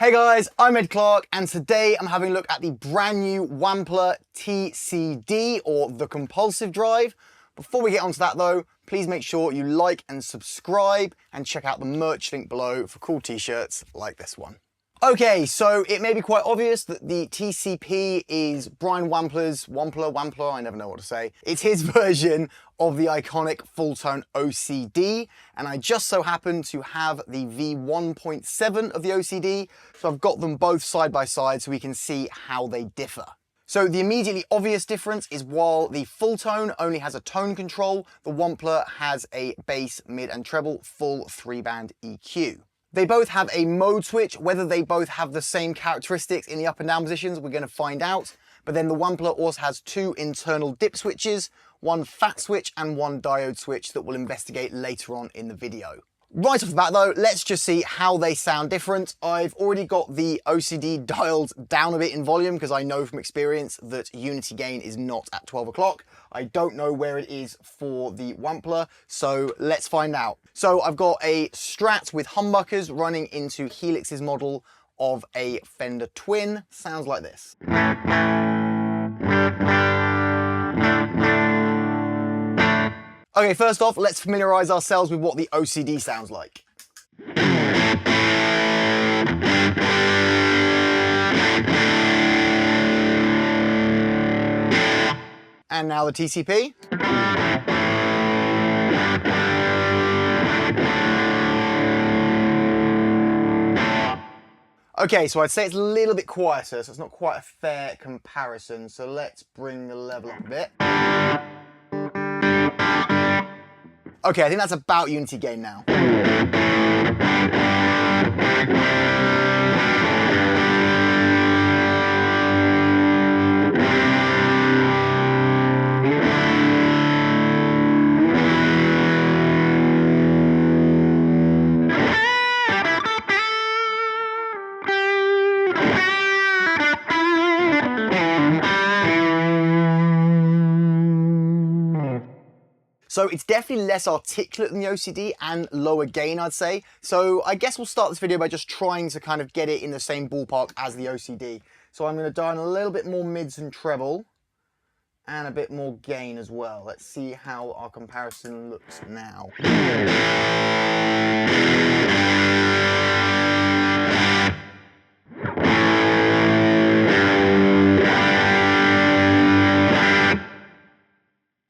Hey guys, I'm Clarke, and today I'm having a look at the brand new Wampler TCD, or the Compulsive Drive. Before we get onto that though, please make sure you like and subscribe and check out the merch link below for cool t-shirts like this one. Okay, so it may be quite obvious that the TCP is Brian Wampler's, Wampler, I never know what to say. It's his version of the iconic Fulltone OCD, and I just so happen to have the V1.7 of the OCD, so I've got them both side by side so we can see how they differ. So the immediately obvious difference is while the Fulltone only has a tone control, the Wampler has a bass, mid and treble full 3-band EQ. They both have a mode switch. Whether they both have the same characteristics in the up and down positions, we're going to find out. But then the Wampler also has two internal dip switches, one fat switch and one diode switch that we'll investigate later on in the video. Right off the bat though, let's just see how they sound different. I've already got the OCD dialed down a bit in volume because I know from experience that unity gain is not at 12 o'clock. I don't know where it is for the Wampler, so let's find out. So I've got a Strat with humbuckers running into Helix's model of a Fender Twin. Sounds like this. Okay, first off, let's familiarize ourselves with what the OCD sounds like. And now the TCP. Okay, so I'd say it's a little bit quieter, so it's not quite a fair comparison. So let's bring the level up a bit. Okay, I think that's about unity gain now. So it's definitely less articulate than the OCD and lower gain, I'd say. So I guess we'll start this video by just trying to kind of get it in the same ballpark as the OCD. So I'm going to dial in a little bit more mids and treble and a bit more gain as well. Let's see how our comparison looks now.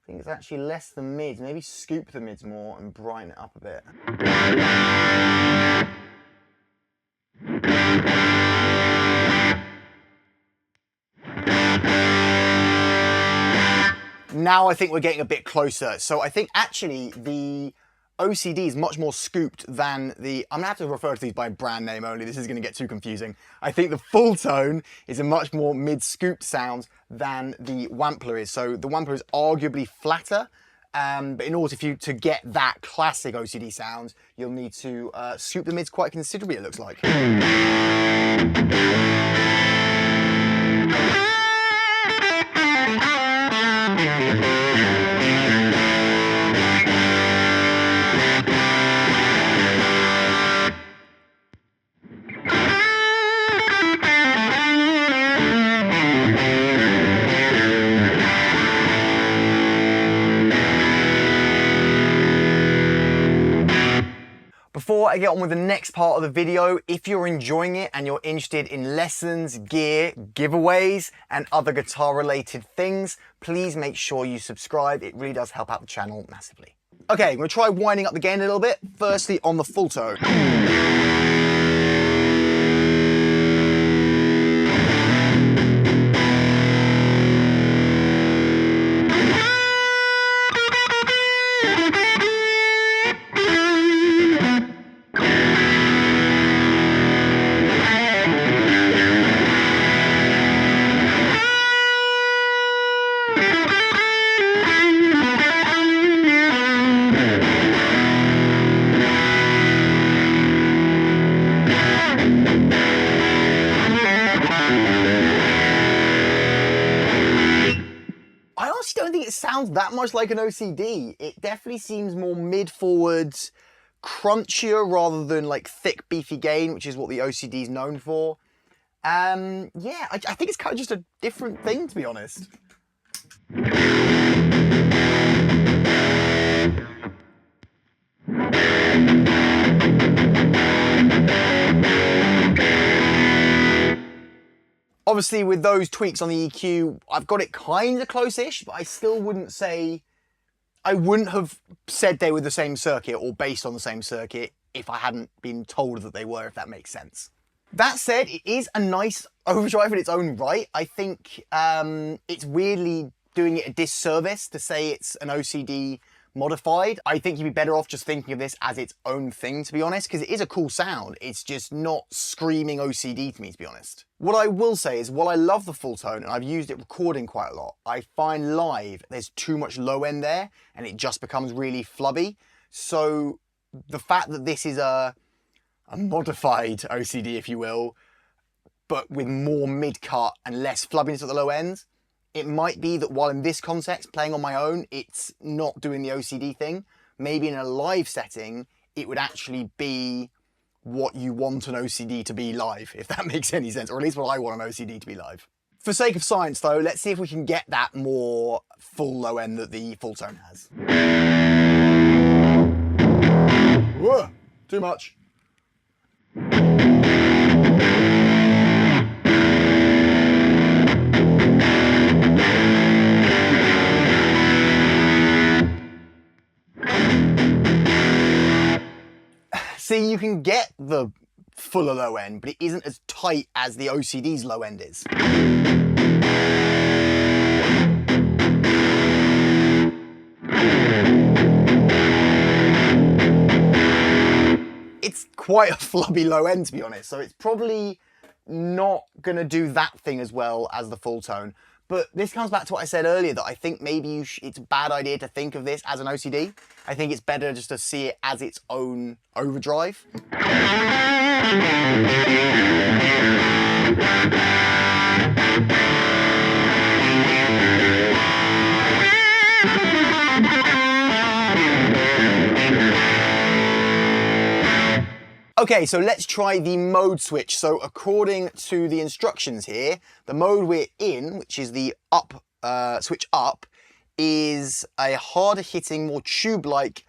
I think it's actually less the mids. Maybe scoop the mids more and brighten it up a bit. Now I think we're getting a bit closer. So I think actually the OCD is much more scooped than the... I'm going to have to refer to these by brand name only. This is going to get too confusing. I think the Fulltone is a much more mid-scooped sound than the Wampler is. So the Wampler is arguably flatter, but in order for you to get that classic OCD sound, you'll need to scoop the mids quite considerably, it looks like. Before I get on with the next part of the video, if you're enjoying it and you're interested in lessons, gear, giveaways, and other guitar related things, please make sure you subscribe. It really does help out the channel massively. Okay, I'm going to try winding up the gain a little bit. Firstly, on the Fulltone. Don't think it sounds that much like an OCD. It definitely seems more mid-forwards, crunchier rather than like thick, beefy gain, which is what the OCD is known for. Yeah, I think it's kind of just a different thing, to be honest. Obviously, with those tweaks on the EQ, I've got it kind of close-ish, but I still wouldn't say... I wouldn't have said they were the same circuit or based on the same circuit if I hadn't been told that they were, if that makes sense. That said, it is a nice overdrive in its own right. I think it's weirdly doing it a disservice to say it's an OCD modified. I think you'd be better off just thinking of this as its own thing, to be honest, because it is a cool sound. It's just not screaming OCD to me, to be honest. What I will say is, while I love the Fulltone, and I've used it recording quite a lot, I find live there's too much low end there, and it just becomes really flubby. So the fact that this is a modified OCD, if you will, but with more mid-cut and less flubbiness at the low end, it might be that while in this context, playing on my own, it's not doing the OCD thing. Maybe in a live setting, it would actually be what you want an OCD to be live, if that makes any sense, or at least what I want an OCD to be live. For sake of science though, let's see if we can get that more full low end that the Fulltone has. Whoa, too much. See, you can get the fuller low end, but it isn't as tight as the OCD's low end is. It's quite a flubby low end, to be honest, so it's probably not going to do that thing as well as the Fulltone. But this comes back to what I said earlier, that I think maybe it's a bad idea to think of this as an OCD. I think it's better just to see it as its own overdrive. Okay, so let's try the mode switch. So according to the instructions here, the mode we're in, which is the up, switch up, is a harder hitting, more tube-like,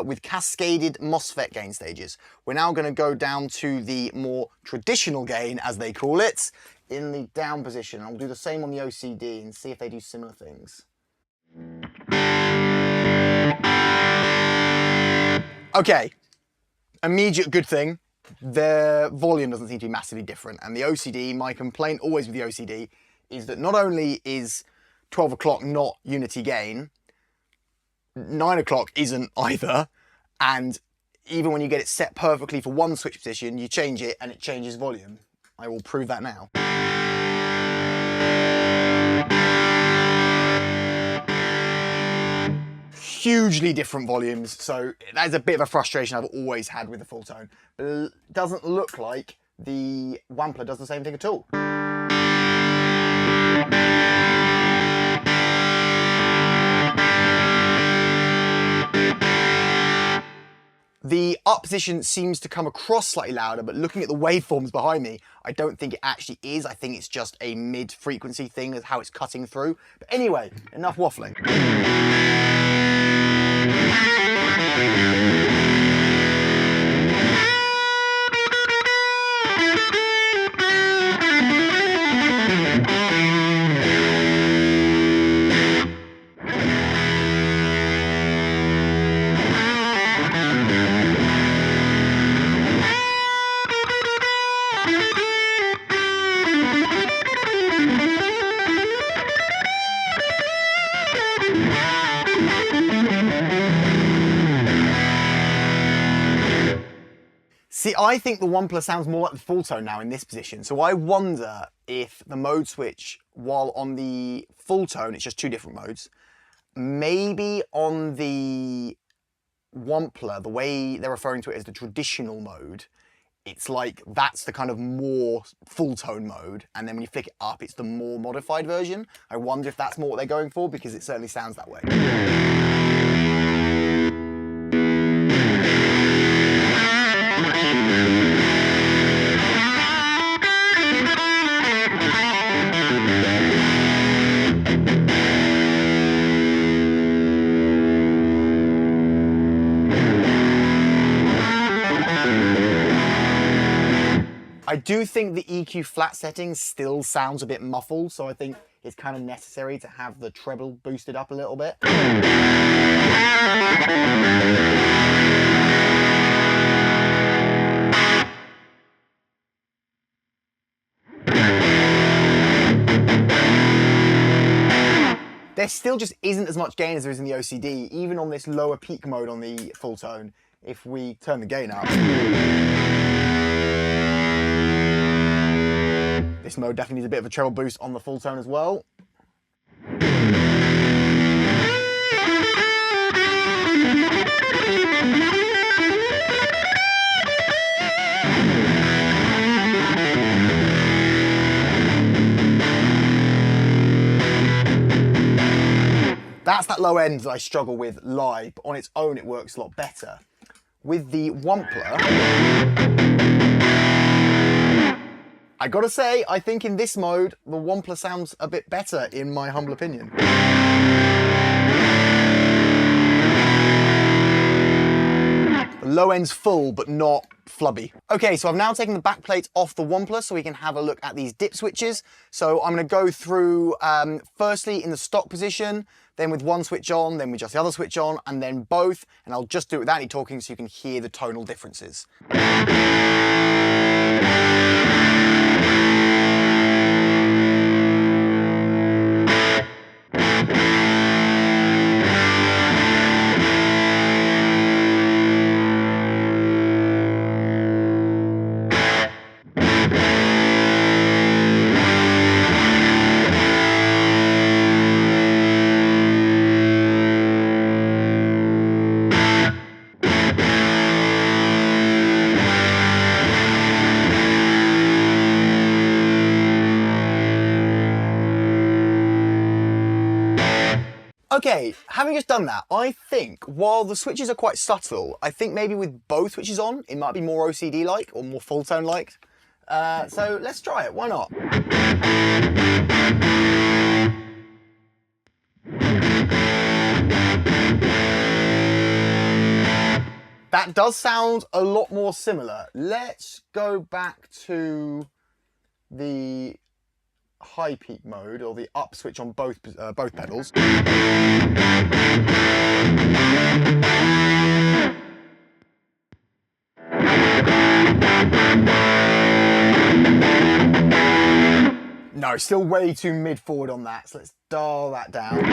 with cascaded MOSFET gain stages. We're now going to go down to the more traditional gain, as they call it, in the down position. I'll do the same on the OCD and see if they do similar things. Okay. Immediate good thing, the volume doesn't seem to be massively different. And the OCD, my complaint always with the OCD is that not only is 12 o'clock not unity gain, 9 o'clock isn't either. And even when you get it set perfectly for one switch position, you change it and it changes volume. I will prove that now. Hugely different volumes, so that is a bit of a frustration I've always had with the Fulltone. But it doesn't look like the Wampler does the same thing at all. The up position seems to come across slightly louder, but looking at the waveforms behind me, I don't think it actually is. I think it's just a mid-frequency thing, that's how it's cutting through. But anyway, enough waffling. See, I think the Wampler sounds more like the Fulltone now in this position, so I wonder if the mode switch, while on the Fulltone, it's just two different modes, maybe on the Wampler, the way they're referring to it as the traditional mode, it's like that's the kind of more Fulltone mode, and then when you flick it up, it's the more modified version. I wonder if that's more what they're going for, because it certainly sounds that way. I do think the EQ flat setting still sounds a bit muffled, so I think it's kind of necessary to have the treble boosted up a little bit. There still just isn't as much gain as there is in the OCD, even on this lower peak mode on the Fulltone, if we turn the gain up. This mode definitely needs a bit of a treble boost on the Fulltone as well. That's that low end that I struggle with live, but on its own it works a lot better. With the Wampler, I gotta say, I think in this mode, the Wampler sounds a bit better, in my humble opinion. The low end's full, but not flubby. Okay, so I've now taken the back plate off the Wampler so we can have a look at these dip switches. So I'm gonna go through, firstly in the stock position, then with one switch on, then with just the other switch on, and then both, and I'll just do it without any talking so you can hear the tonal differences. Okay, having just done that, I think while the switches are quite subtle, I think maybe with both switches on, it might be more OCD-like or more Fulltone-like. So let's try it, why not? That does sound a lot more similar. Let's go back to the high peak mode, or the up switch on both pedals. No, still way too mid forward on that, so let's dial that down.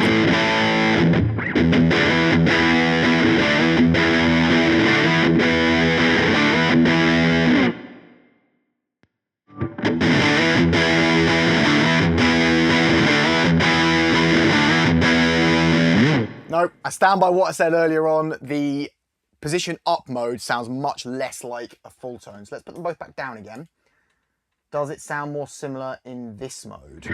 No, I stand by what I said earlier on. The position up mode sounds much less like a Fulltone. So let's put them both back down again. Does it sound more similar in this mode?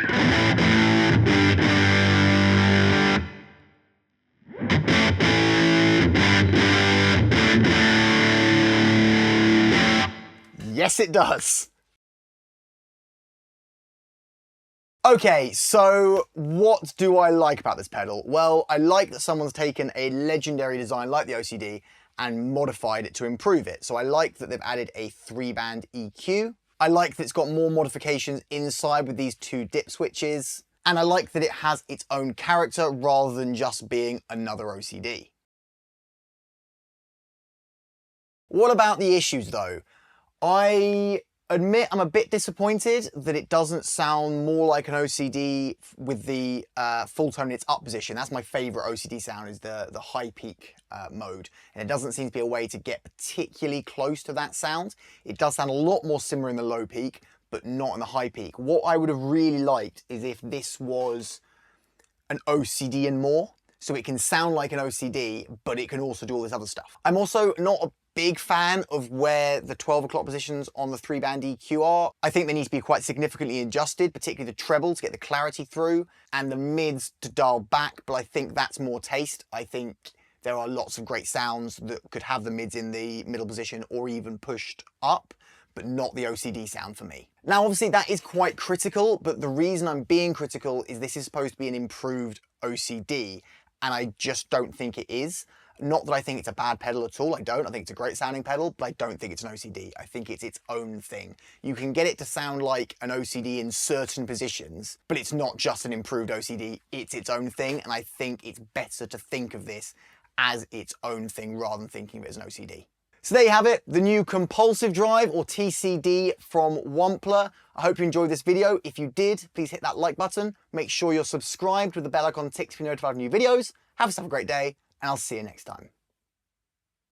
Yes, it does. Okay, so what do I like about this pedal? Well, I like that someone's taken a legendary design like the OCD and modified it to improve it. So I like that they've added a 3-band EQ. I like that it's got more modifications inside with these 2 dip switches. And I like that it has its own character rather than just being another OCD. What about the issues though? I admit I'm a bit disappointed that it doesn't sound more like an OCD with the Fulltone in its up position. That's my favourite OCD sound, is the high peak mode. And it doesn't seem to be a way to get particularly close to that sound. It does sound a lot more similar in the low peak, but not in the high peak. What I would have really liked is if this was an OCD and more. So it can sound like an OCD, but it can also do all this other stuff. I'm also not a big fan of where the 12 o'clock positions on the 3-band EQ are. I think they need to be quite significantly adjusted, particularly the treble to get the clarity through, and the mids to dial back, but I think that's more taste. I think there are lots of great sounds that could have the mids in the middle position or even pushed up, but not the OCD sound for me. Now, obviously that is quite critical, but the reason I'm being critical is this is supposed to be an improved OCD, and I just don't think it is. Not that I think it's a bad pedal at all, I don't. I think it's a great sounding pedal, but I don't think it's an OCD. I think it's its own thing. You can get it to sound like an OCD in certain positions, but it's not just an improved OCD, it's its own thing, and I think it's better to think of this as its own thing rather than thinking of it as an OCD. So there you have it, the new Compulsive Drive, or TCD, from Wampler. I hope you enjoyed this video. If you did, please hit that like button. Make sure you're subscribed with the bell icon ticked to be notified of new videos. Have yourself a great day, and I'll see you next time.